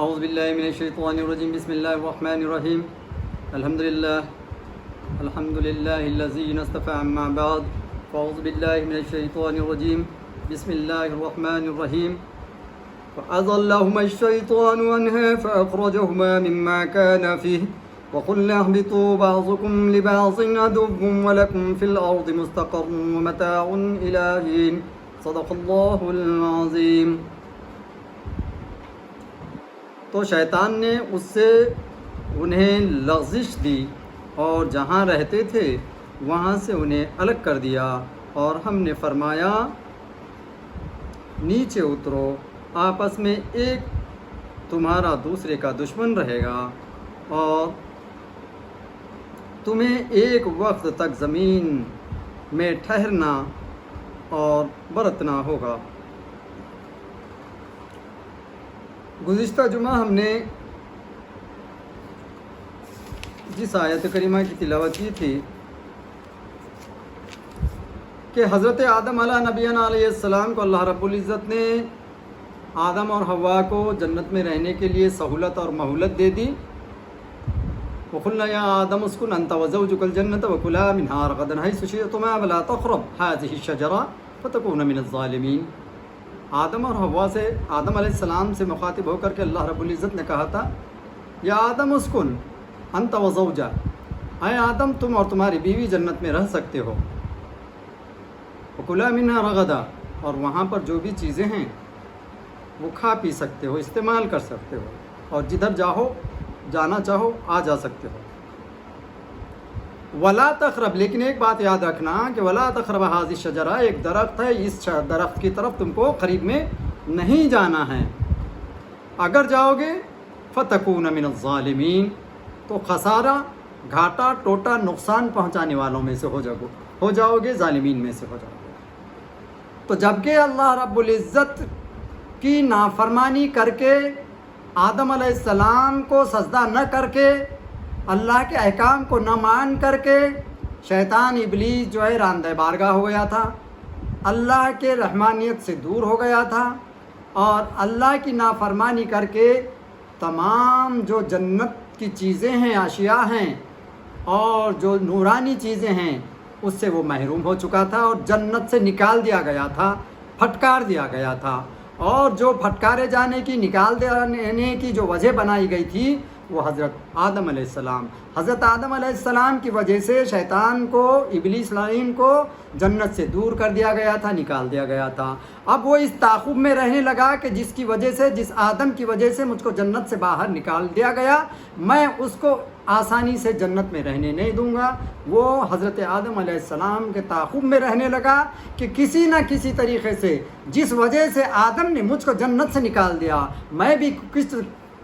اعوذ باللہ من الشیطان الرجیم بسم اللہ الرحمن الرحیم الحمدللہ الذی اصطفى اما بعد فاعوذ باللہ من الشیطان الرجیم بسم اللہ الرحمن الرحیم فأضلهما الشیطان عنها فأخرجهما مما كان فيه وقلنا اهبطوا بعضكم لبعض عدو ولكم في الأرض مستقر ومتاع إلى حين صدق اللہ العظیم۔ تو شیطان نے اس سے انہیں لغزش دی اور جہاں رہتے تھے وہاں سے انہیں الگ کر دیا، اور ہم نے فرمایا نیچے اترو، آپس میں ایک تمہارا دوسرے کا دشمن رہے گا اور تمہیں ایک وقت تک زمین میں ٹھہرنا اور برتنا ہوگا۔ گزشتہ جمعہ ہم نے جس آیت کریمہ کی تلاوت کی تھی کہ حضرت آدم علیہ نبینا علیہ السلام کو اللہ رب العزت نے آدم اور حوا کو جنت میں رہنے کے لیے سہولت اور مہلت دے دی۔ وَقُلْنَا يَا آدَمُ اسْكُنْ أَنْتَ وَزَوْجُكَ الْجَنَّةَ وَكُلَا مِنْهَا رَغَدًا حَيْثُ شِئْتُمَا وَلَا تَقْرَبَا هَٰذِهِ الشَّجَرَةَ فَتَكُونَا مِنَ الظَّالِمِينَ۔ آدم اور حوا سے، آدم علیہ السلام سے مخاطب ہو کر کے اللہ رب العزت نے کہا تھا یا آدم اسکن انت وزوجہ، اے آدم تم اور تمہاری بیوی جنت میں رہ سکتے ہو، وَكُلَا مِنْهَا رَغَدًا، اور وہاں پر جو بھی چیزیں ہیں وہ کھا پی سکتے ہو، استعمال کر سکتے ہو، اور جدھر جاؤ جانا چاہو آ جا سکتے ہو۔ ولا تقرب، لیکن ایک بات یاد رکھنا کہ ولا تقرب هذه الشجرہ، ایک درخت ہے، اس درخت کی طرف تم کو قریب میں نہیں جانا ہے، اگر جاؤ گے فتکون من الظالمین، تو خسارہ، گھاٹا، ٹوٹا، نقصان پہنچانے والوں میں سے ہو جاؤ گے، ظالمین میں سے ہو جاؤ گے۔ تو جبکہ اللہ رب العزت کی نافرمانی کر کے، آدم علیہ السلام کو سجدہ نہ کر کے، اللہ کے احکام کو نہ مان کر کے، شیطان ابلیس جو ہے راندہ بارگاہ ہو گیا تھا، اللہ کے رحمانیت سے دور ہو گیا تھا، اور اللہ کی نافرمانی کر کے تمام جو جنت کی چیزیں ہیں، اشیاء ہیں، اور جو نورانی چیزیں ہیں اس سے وہ محروم ہو چکا تھا، اور جنت سے نکال دیا گیا تھا، پھٹکار دیا گیا تھا۔ اور جو پھٹکارے جانے کی، نکال دینے کی جو وجہ بنائی گئی تھی وہ حضرت آدم علیہ السلام کی وجہ سے شیطان کو، ابلیس لعین کو جنت سے دور کر دیا گیا تھا، نکال دیا گیا تھا۔ اب وہ اس تعاقب میں رہنے لگا کہ جس آدم کی وجہ سے مجھ کو جنت سے باہر نکال دیا گیا، میں اس کو آسانی سے جنت میں رہنے نہیں دوں گا۔ وہ حضرت آدم علیہ السلام کے تعاقب میں رہنے لگا کہ کسی نہ کسی طریقے سے، جس وجہ سے آدم نے مجھ کو جنت سے نکال دیا، میں بھی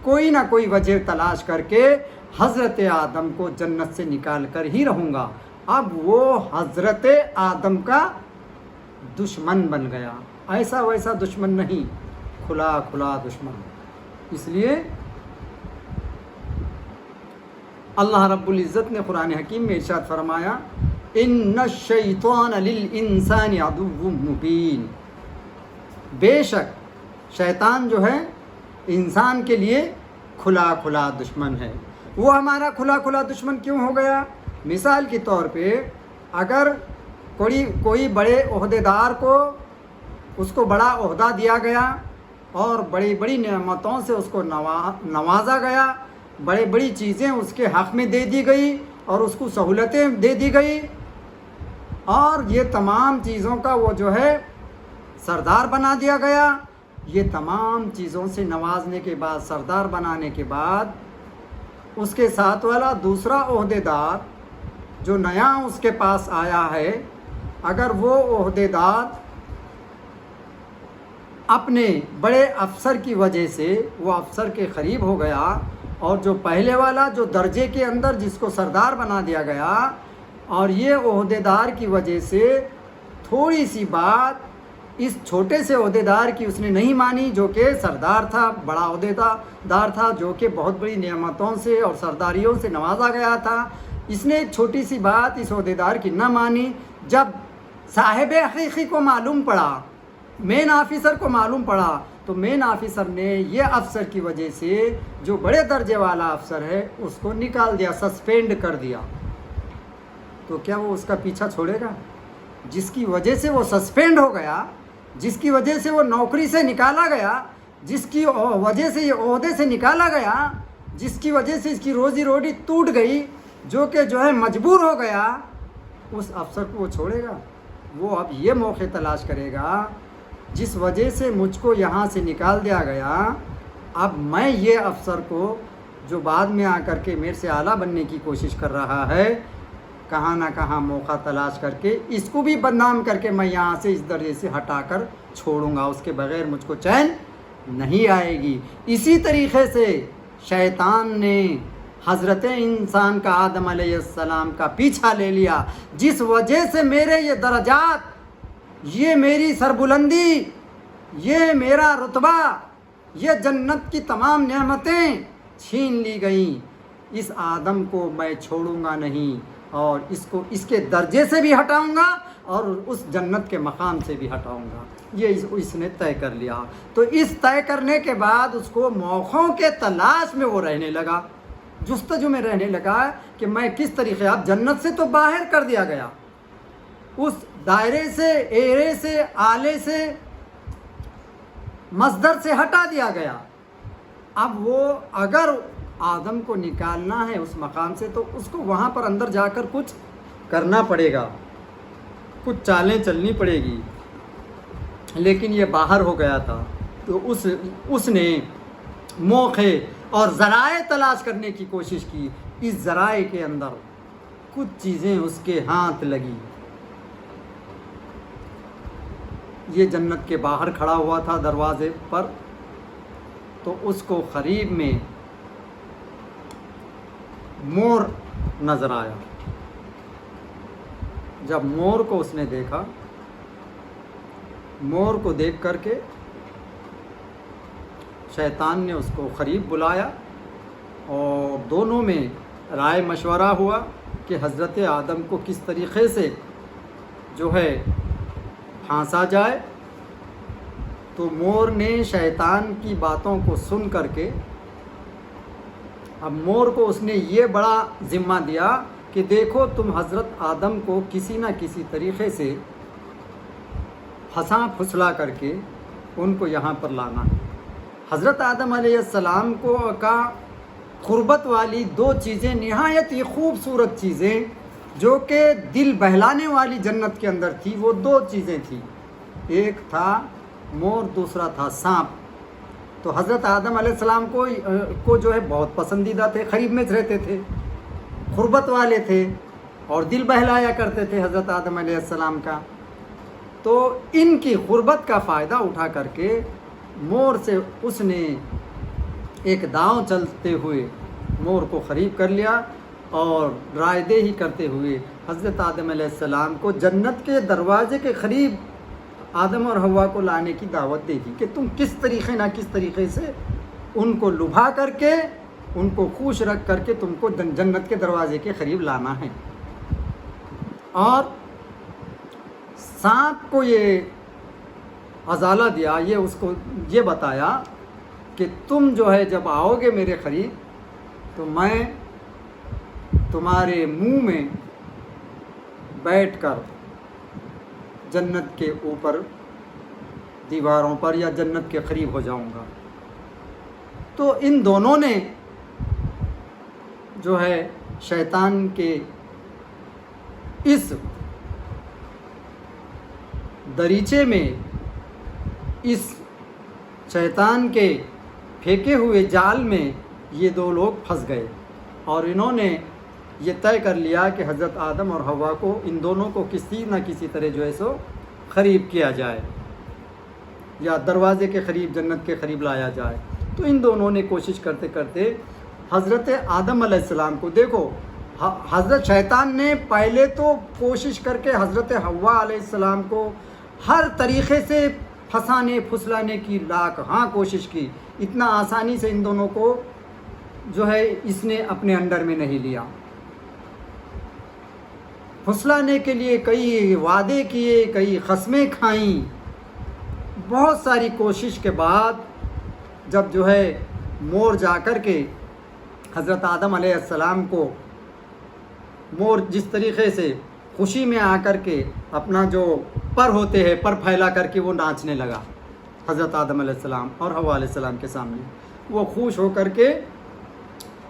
کوئی نہ کوئی وجہ تلاش کر کے حضرت آدم کو جنت سے نکال کر ہی رہوں گا۔ اب وہ حضرت آدم کا دشمن بن گیا، ایسا ویسا دشمن نہیں، کھلا دشمن۔ اس لیے اللہ رب العزت نے قرآن حکیم میں ارشاد فرمایا ان الشیطان للانسان عدو مبین، بے شک شیطان جو ہے انسان کے لیے کھلا دشمن ہے۔ وہ ہمارا کھلا دشمن کیوں ہو گیا؟ مثال کے طور پہ اگر کوئی بڑے عہدیدار کو، اس کو بڑا عہدہ دیا گیا اور بڑی نعمتوں سے اس کو نوازا گیا، بڑی چیزیں اس کے حق میں دے دی گئی اور اس کو سہولتیں دے دی گئی، اور یہ تمام چیزوں کا وہ جو ہے سردار بنا دیا گیا۔ یہ تمام چیزوں سے نوازنے کے بعد، سردار بنانے کے بعد، اس کے ساتھ والا دوسرا عہدیدار جو نیا اس کے پاس آیا ہے، اگر وہ عہدیدار اپنے بڑے افسر کی وجہ سے وہ افسر کے قریب ہو گیا، اور جو پہلے والا جو درجے کے اندر جس کو سردار بنا دیا گیا، اور یہ عہدیدار کی وجہ سے تھوڑی سی بات اس چھوٹے سے عہدیدار کی اس نے نہیں مانی، جو کہ سردار تھا، بڑا عہدیدار تھا، جو کہ بہت بڑی نعمتوں سے اور سرداریوں سے نوازا گیا تھا، اس نے ایک چھوٹی سی بات اس عہدیدار کی نہ مانی۔ جب صاحب حقیقی کو معلوم پڑا، مین آفیسر کو معلوم پڑا تو مین آفیسر نے یہ افسر کی وجہ سے جو بڑے درجے والا افسر ہے اس کو نکال دیا، سسپینڈ کر دیا، تو کیا وہ اس کا پیچھا چھوڑے گا؟ جس کی وجہ سے وہ سسپینڈ ہو گیا، جس کی وجہ سے وہ نوکری سے نکالا گیا، جس کی وجہ سے یہ عہدے سے نکالا گیا، جس کی وجہ سے اس کی روزی روٹی ٹوٹ گئی، جو ہے مجبور ہو گیا، اس افسر کو وہ چھوڑے گا؟ وہ اب یہ موقع تلاش کرے گا جس وجہ سے مجھ کو یہاں سے نکال دیا گیا، اب میں یہ افسر کو جو بعد میں آ کر کے میرے سے اعلیٰ بننے کی کوشش کر رہا ہے، کہاں نہ کہاں موقع تلاش کر کے اس کو بھی بدنام کر کے میں یہاں سے اس درجے سے ہٹا کر چھوڑوں گا، اس کے بغیر مجھ کو چین نہیں آئے گی۔ اسی طریقے سے شیطان نے حضرت انسان کا آدم علیہ السلام کا پیچھا لے لیا، جس وجہ سے میرے یہ درجات، یہ میری سربلندی، یہ میرا رتبہ، یہ جنت کی تمام نعمتیں چھین لی گئیں۔ اس آدم کو میں چھوڑوں گا نہیں، اور اس کو اس کے درجے سے بھی ہٹاؤں گا اور اس جنت کے مقام سے بھی ہٹاؤں گا، یہ اس نے طے کر لیا۔ تو اس طے کرنے کے بعد اس کو موقعوں کے تلاش میں وہ رہنے لگا، جستجو میں رہنے لگا کہ میں کس طریقے، اب جنت سے تو باہر کر دیا گیا، اس دائرے سے، ایرے سے، آلے سے، مصدر سے ہٹا دیا گیا۔ اب وہ اگر آدم کو نکالنا ہے اس مقام سے تو اس کو وہاں پر اندر جا کر کچھ کرنا پڑے گا، کچھ چالیں چلنی پڑے گی، لیکن یہ باہر ہو گیا تھا، تو اس نے موقع اور ذرائع تلاش کرنے کی کوشش کی۔ اس ذرائع کے اندر کچھ چیزیں اس کے ہاتھ لگی۔ یہ جنت کے باہر کھڑا ہوا تھا دروازے پر، تو اس کو قریب میں مور نظر آیا۔ جب مور کو اس نے دیکھا، مور کو دیکھ کر کے شیطان نے اس کو قریب بلایا، اور دونوں میں رائے مشورہ ہوا کہ حضرت آدم کو کس طریقے سے پھانسا جائے۔ تو مور نے شیطان کی باتوں کو سن کر کے، اب مور کو اس نے یہ بڑا ذمہ دیا کہ دیکھو تم حضرت آدم کو کسی نہ کسی طریقے سے پھنسا پھسلا کر کے ان کو یہاں پر لانا ہے۔ حضرت آدم علیہ السلام کو کا قربت والی دو چیزیں، نہایت ہی خوبصورت چیزیں جو کہ دل بہلانے والی جنت کے اندر تھی، وہ دو چیزیں تھیں، ایک تھا مور، دوسرا تھا سانپ۔ تو حضرت آدم علیہ السلام کو بہت پسندیدہ تھے، قریب میں رہتے تھے، قربت والے تھے اور دل بہلایا کرتے تھے حضرت آدم علیہ السلام کا۔ تو ان کی قربت کا فائدہ اٹھا کر کے مور سے اس نے ایک داؤں چلتے ہوئے مور کو قریب کر لیا، اور رائے دہی کرتے ہوئے حضرت آدم علیہ السلام کو جنت کے دروازے کے قریب آدم اور حوا کو لانے کی دعوت دے دی کہ تم کس طریقے نہ کس طریقے سے ان کو لبھا کر کے، ان کو خوش رکھ کر کے تم کو جنت کے دروازے کے قریب لانا ہے۔ اور سانپ کو یہ ازالہ دیا، یہ اس کو یہ بتایا کہ تم جب آؤ گے میرے قریب تو میں تمہارے منہ میں بیٹھ کر جنت کے اوپر دیواروں پر یا جنت کے قریب ہو جاؤں گا۔ تو ان دونوں نے شیطان کے اس دریچے میں، اس شیطان کے پھینکے ہوئے جال میں یہ دو لوگ پھنس گئے، اور انہوں نے یہ طے کر لیا کہ حضرت آدم اور حوا کو، ان دونوں کو کسی نہ کسی طرح سو قریب کیا جائے، یا دروازے کے قریب، جنت کے قریب لایا جائے۔ تو ان دونوں نے کوشش کرتے کرتے حضرت آدم علیہ السلام کو، دیکھو حضرت شیطان نے پہلے تو کوشش کر کے حضرت حوا علیہ السلام کو ہر طریقے سے پھنسانے پھسلانے کی کوشش کی، اتنا آسانی سے ان دونوں کو اس نے اپنے انڈر میں نہیں لیا۔ پھسلانے کے لیے کئی وعدے کیے، کئی قسمیں کھائیں، بہت ساری کوشش کے بعد جب جو ہے مور جا کر کے حضرت آدم علیہ السلام کو مور جس طریقے سے خوشی میں آ کر کے اپنا جو پر ہوتے ہیں پر پھیلا کر کے وہ ناچنے لگا حضرت آدم علیہ السلام اور حوا علیہ السلام کے سامنے، وہ خوش ہو کر کے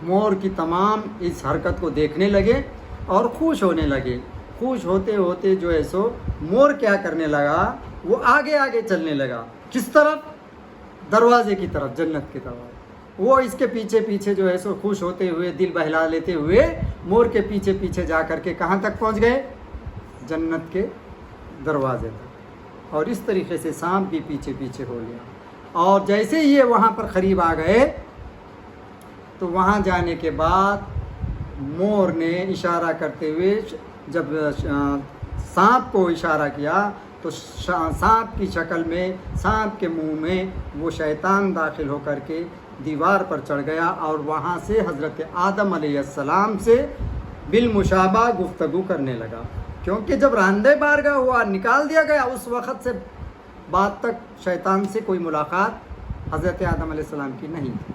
مور کی تمام اس حرکت کو دیکھنے لگے اور خوش ہونے لگے۔ خوش ہوتے ہوتے جو ہے سو مور کیا کرنے لگا، وہ آگے آگے چلنے لگا، کس طرف؟ دروازے کی طرف، جنت کی طرف۔ وہ اس کے پیچھے پیچھے جو ہے سو خوش ہوتے ہوئے، دل بہلا لیتے ہوئے مور کے پیچھے پیچھے جا کر کے کہاں تک پہنچ گئے؟ جنت کے دروازے تک۔ اور اس طریقے سے سانپ بھی پیچھے پیچھے ہو گیا، اور جیسے یہ وہاں پر قریب آ گئے تو وہاں جانے کے بعد مور نے اشارہ کرتے ہوئے جب سانپ کو اشارہ کیا تو سانپ کی شکل میں، سانپ کے منہ میں وہ شیطان داخل ہو کر کے دیوار پر چڑھ گیا، اور وہاں سے حضرت آدم علیہ السلام سے بالمشابہ گفتگو کرنے لگا، کیونکہ جب راندہ بارگاہ ہوا، نکال دیا گیا، اس وقت سے بعد تک شیطان سے کوئی ملاقات حضرت آدم علیہ السلام کی نہیں تھی۔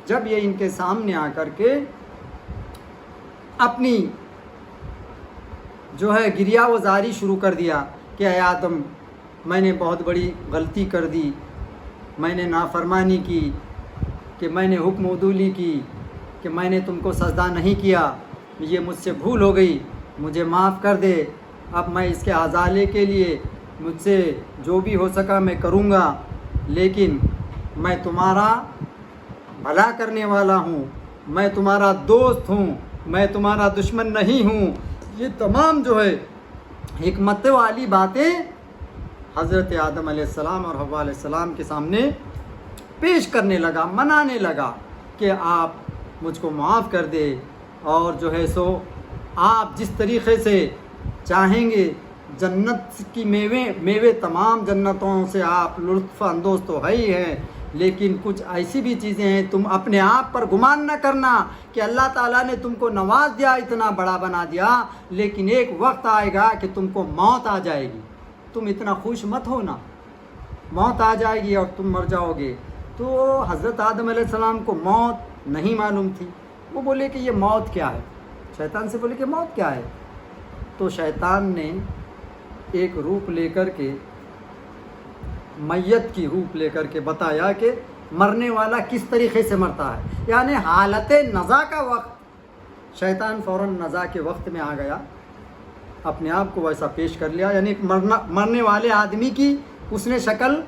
جب یہ ان کے سامنے آ کر کے اپنی جو ہے گریہ وزاری شروع کر دیا کہ اے آدم، میں نے بہت بڑی غلطی کر دی، میں نے نافرمانی کی، کہ میں نے حکم عدولی کی، کہ میں نے تم کو سجدہ نہیں کیا، یہ مجھ سے بھول ہو گئی، مجھے معاف کر دے۔ اب میں اس کے ازالے کے لیے مجھ سے جو بھی ہو سکا میں کروں گا، لیکن میں تمہارا بھلا کرنے والا ہوں، میں تمہارا دوست ہوں، میں تمہارا دشمن نہیں ہوں۔ یہ تمام جو ہے حکمت والی باتیں حضرت آدم علیہ السلام اور حوا علیہ السلام کے سامنے پیش کرنے لگا، منانے لگا کہ آپ مجھ کو معاف کر دے، اور جو ہے سو آپ جس طریقے سے چاہیں گے، جنت کی میوے تمام جنتوں سے آپ لطف اندوز تو ہے ہی ہیں، لیکن کچھ ایسی بھی چیزیں ہیں، تم اپنے آپ پر گمان نہ کرنا کہ اللہ تعالیٰ نے تم کو نواز دیا، اتنا بڑا بنا دیا، لیکن ایک وقت آئے گا کہ تم کو موت آ جائے گی، تم اتنا خوش مت ہونا، موت آ جائے گی اور تم مر جاؤ گے۔ تو حضرت آدم علیہ السلام کو موت نہیں معلوم تھی، وہ بولے کہ یہ موت کیا ہے، شیطان سے بولے کہ موت کیا ہے؟ تو شیطان نے ایک روپ لے کر کے، میت کی روپ لے کر کے بتایا کہ مرنے والا کس طریقے سے مرتا ہے، یعنی حالت نزا کا وقت، شیطان فوراً نزا کے وقت میں آ گیا، اپنے آپ کو ویسا پیش کر لیا، یعنی مرنے والے آدمی کی اس نے شکل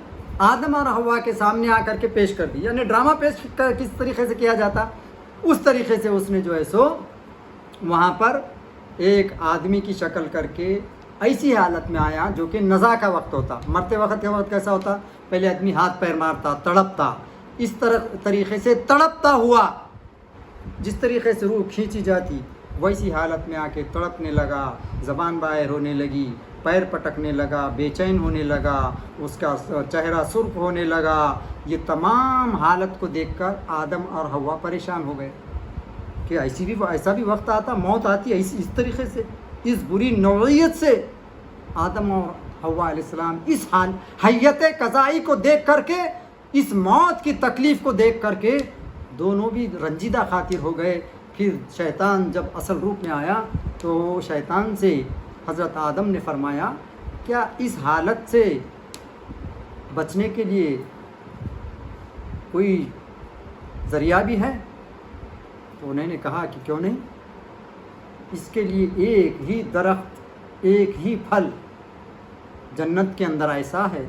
آدم اور حوا کے سامنے آ کر کے پیش کر دی، یعنی ڈرامہ پیش کس طریقے سے کیا جاتا، اس طریقے سے اس نے جو ہے سو وہاں پر ایک آدمی کی شکل کر کے ایسی حالت میں آیا جو کہ نزا کا وقت ہوتا، مرتے وقت کا وقت کیسا ہوتا، پہلے آدمی ہاتھ پیر مارتا، تڑپتا، اس طریقے سے تڑپتا ہوا، جس طریقے سے روح کھینچی جاتی ویسی حالت میں آ کے تڑپنے لگا، زبان باہر ہونے لگی، پیر پٹکنے لگا، بے چین ہونے لگا، اس کا چہرہ سرخ ہونے لگا۔ یہ تمام حالت کو دیکھ کر آدم اور حوا پریشان ہو گئے کہ ایسا بھی وقت آتا، موت آتی ہے اس طریقے سے، اس بری نوعیت سے۔ آدم اور حوا علیہ السلام اس حیت قضائی کو دیکھ کر کے، اس موت کی تکلیف کو دیکھ کر کے دونوں بھی رنجیدہ خاطر ہو گئے۔ پھر شیطان جب اصل روپ میں آیا تو شیطان سے حضرت آدم نے فرمایا، کیا اس حالت سے بچنے کے لیے کوئی ذریعہ بھی ہے؟ تو انہوں نے کہا کہ کیوں نہیں، اس کے لیے ایک ہی درخت، ایک ہی پھل جنت کے اندر ایسا ہے،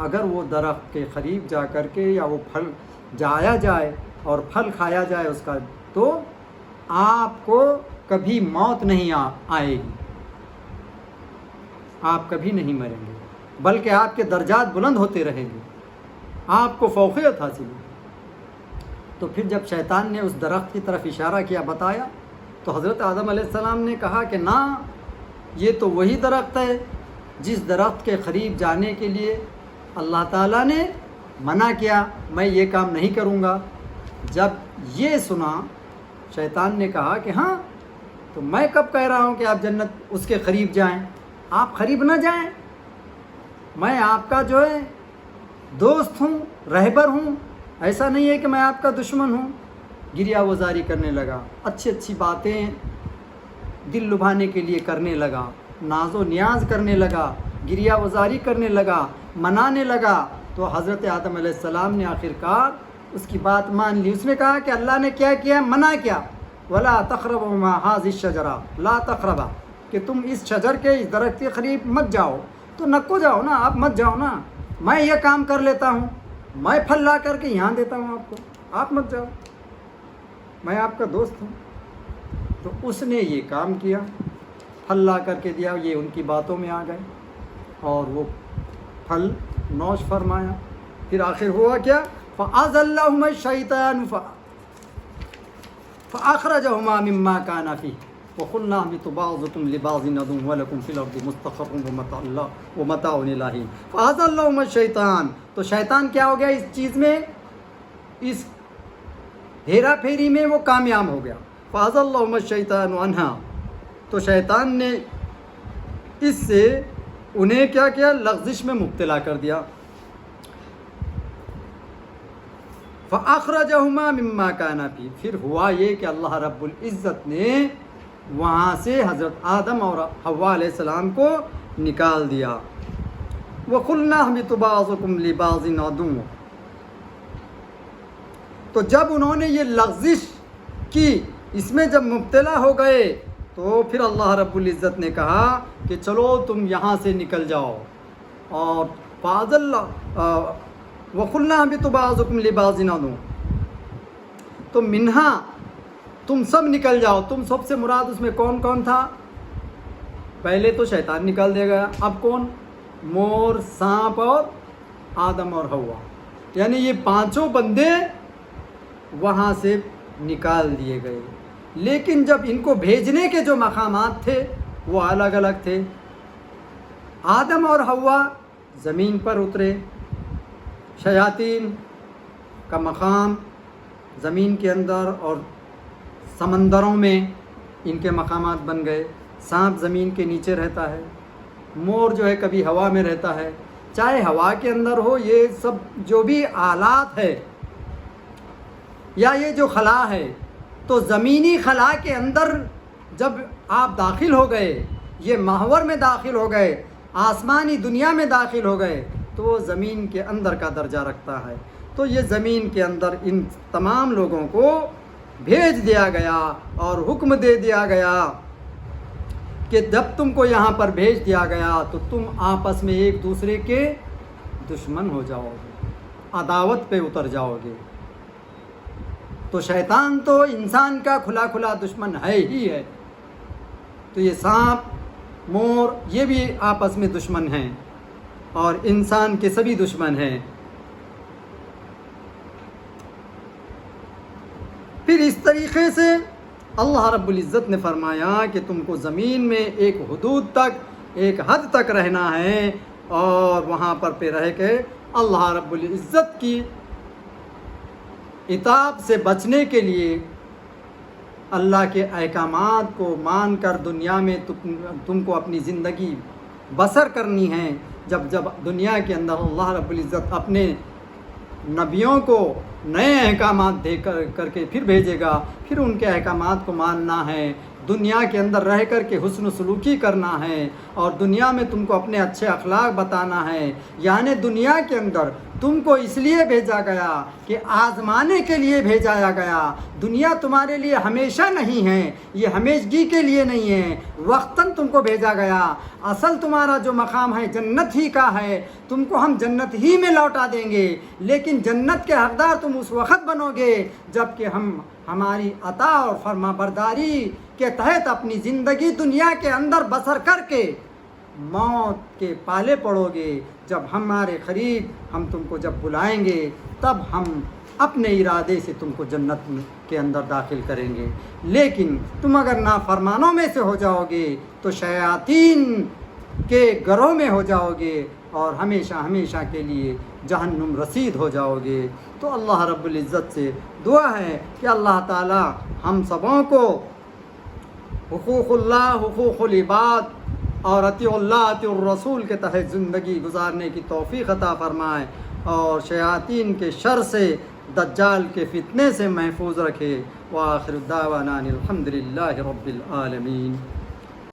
اگر وہ درخت کے قریب جا کر کے یا وہ پھل جایا جائے اور پھل کھایا جائے اس کا، تو آپ کو کبھی موت نہیں آئے گی، آپ کبھی نہیں مریں گے، بلکہ آپ کے درجات بلند ہوتے رہیں گے، آپ کو فوقیت حاصل ہوگی۔ تو پھر جب شیطان نے اس درخت کی طرف اشارہ کیا، بتایا، تو حضرت آدم علیہ السلام نے کہا کہ نہ، یہ تو وہی درخت ہے جس درخت کے قریب جانے کے لیے اللہ تعالیٰ نے منع کیا، میں یہ کام نہیں کروں گا۔ جب یہ سنا، شیطان نے کہا کہ ہاں، تو میں کب کہہ رہا ہوں کہ آپ جنت اس کے قریب جائیں، آپ قریب نہ جائیں، میں آپ کا جو ہے دوست ہوں، رہبر ہوں، ایسا نہیں ہے کہ میں آپ کا دشمن ہوں۔ گریہ وزاری کرنے لگا، اچھی اچھی باتیں دل لبھانے کے لیے کرنے لگا، ناز و نیاز کرنے لگا، گریہ وزاری کرنے لگا، منانے لگا۔ تو حضرت آدم علیہ السلام نے آخرکار اس کی بات مان لی۔ اس نے کہا کہ اللہ نے کیا کیا، منع کیا، وَلَا تَقْرَبُوا هَٰذِهِ الشَّجَرَةَ لَا تَقْرَبَا، کہ تم اس شجر کے، اس درخت کے قریب مت جاؤ۔ تو نکو جاؤ نا، آپ مت جاؤ نا، میں یہ کام کر لیتا ہوں، میں پھل لا کر کے یہاں دیتا ہوں آپ کو، آپ مت جاؤ، میں آپ کا دوست ہوں۔ تو اس نے یہ کام کیا، پھل لا کر کے دیا، یہ ان کی باتوں میں آ گئے اور وہ پھل نوش فرمایا۔ پھر آخر ہوا کیا، فَأَزَلَّهُمَا الشَّيْطَانُ فَأَخْرَجَهُمَا مِمَّا كَانَ فِيهِ وَقُلْنَا اهْبِطُوا بَعْضُكُمْ لِبَعْضٍ عَدُوٌّ وَلَكُمْ فِي الْأَرْضِ مُسْتَقَرٌّ وَمَتَاعٌ إِلَىٰ حِينٍ فَأَزَلَّهُمَا الشَّيْطَانُ، تو شیطان کیا ہو گیا اس چیز میں، اس ہیرا پھیری میں وہ کامیاب ہو گیا۔ فَأَزَلَّهُمَا الشَّيْطَانُ عَنْهَا، تو شیطان نے اس سے انہیں کیا کیا، لغزش میں مبتلا کر دیا۔ فَأَخْرَجَهُمَا مِمَّا كَانَ فِيهِ، پھر ہوا یہ کہ اللہ رب العزت نے وہاں سے حضرت آدم اور حوا علیہ السلام کو نکال دیا۔ وَقُلْنَا اهْبِطُوا بَعْضُكُمْ لِبَعْضٍ عَدُوٌّ، تو جب انہوں نے یہ لغزش کی، اس میں جب مبتلا ہو گئے، تو پھر اللہ رب العزت نے کہا کہ چلو تم یہاں سے نکل جاؤ، اور وَقُلْنَا اهْبِطُوا بَعْضُكُمْ لِبَعْضٍ عَدُوٌّ، تو منہا تم سب نکل جاؤ۔ تم سب سے مراد اس میں کون کون تھا، پہلے تو شیطان نکال دیا گیا، اب کون، مور، سانپ اور آدم اور حوا، یعنی یہ پانچوں بندے وہاں سے نکال دیے گئے۔ لیکن جب ان کو بھیجنے کے جو مقامات تھے وہ الگ الگ تھے۔ آدم اور حوا زمین پر اترے، شیاطین کا مقام زمین کے اندر اور سمندروں میں ان کے مقامات بن گئے۔ سانپ زمین کے نیچے رہتا ہے، مور جو ہے کبھی ہوا میں رہتا ہے، چاہے ہوا کے اندر ہو۔ یہ سب جو بھی آلات ہے یا یہ جو خلا ہے، تو زمینی خلا کے اندر جب آپ داخل ہو گئے، یہ محور میں داخل ہو گئے، آسمانی دنیا میں داخل ہو گئے، تو وہ زمین کے اندر کا درجہ رکھتا ہے۔ تو یہ زمین کے اندر ان تمام لوگوں کو بھیج دیا گیا اور حکم دے دیا گیا کہ جب تم کو یہاں پر بھیج دیا گیا تو تم آپس میں ایک دوسرے کے دشمن ہو جاؤ گے، عداوت پہ اتر جاؤ گے۔ تو شیطان تو انسان کا کھلا کھلا دشمن ہے ہی ہے، تو یہ سانپ، مور، یہ بھی آپس میں دشمن ہیں اور انسان کے سبھی دشمن ہیں۔ پھر اس طریقے سے اللہ رب العزت نے فرمایا کہ تم کو زمین میں ایک حدود تک، ایک حد تک رہنا ہے، اور وہاں پر پہ رہ کے اللہ رب العزت کی عتاب سے بچنے کے لیے اللہ کے احکامات کو مان کر دنیا میں تم کو اپنی زندگی بسر کرنی ہے۔ جب دنیا کے اندر اللہ رب العزت اپنے نبیوں کو نئے احکامات دے کر کے پھر بھیجے گا، پھر ان کے احکامات کو ماننا ہے، دنیا کے اندر رہ کر کے حسن و سلوکی کرنا ہے، اور دنیا میں تم کو اپنے اچھے اخلاق بتانا ہے۔ یعنی دنیا کے اندر تم کو اس لیے بھیجا گیا کہ آزمانے کے لیے بھیجایا گیا۔ دنیا تمہارے لیے ہمیشہ نہیں ہے، یہ ہمیشگی کے لیے نہیں ہے، وقتاً تم کو بھیجا گیا۔ اصل تمہارا جو مقام ہے جنت ہی کا ہے، تم کو ہم جنت ہی میں لوٹا دیں گے، لیکن جنت کے حقدار تم اس وقت بنو گے جب کہ ہم ہماری عطا اور فرما برداری کے تحت اپنی زندگی دنیا کے اندر بسر کر کے موت کے پالے پڑو گے۔ جب ہمارے قریب ہم تم کو جب بلائیں گے، تب ہم اپنے ارادے سے تم کو جنت کے اندر داخل کریں گے۔ لیکن تم اگر نافرمانوں میں سے ہو جاؤ گے تو شیاطین کے گروہ میں ہو جاؤ گے اور ہمیشہ ہمیشہ کے لیے جہنم رسید ہو جاؤ گے۔ تو اللہ رب العزت سے دعا ہے کہ اللہ تعالی ہم سبوں کو حقوق اللہ، حقوق العباد اور اطیع اللہ اطیع الرسول کے تحت زندگی گزارنے کی توفیق عطا فرمائے، اور شیاطین کے شر سے، دجال کے فتنے سے محفوظ رکھے۔ وآخر دعوانا الحمد للہ رب العالمین۔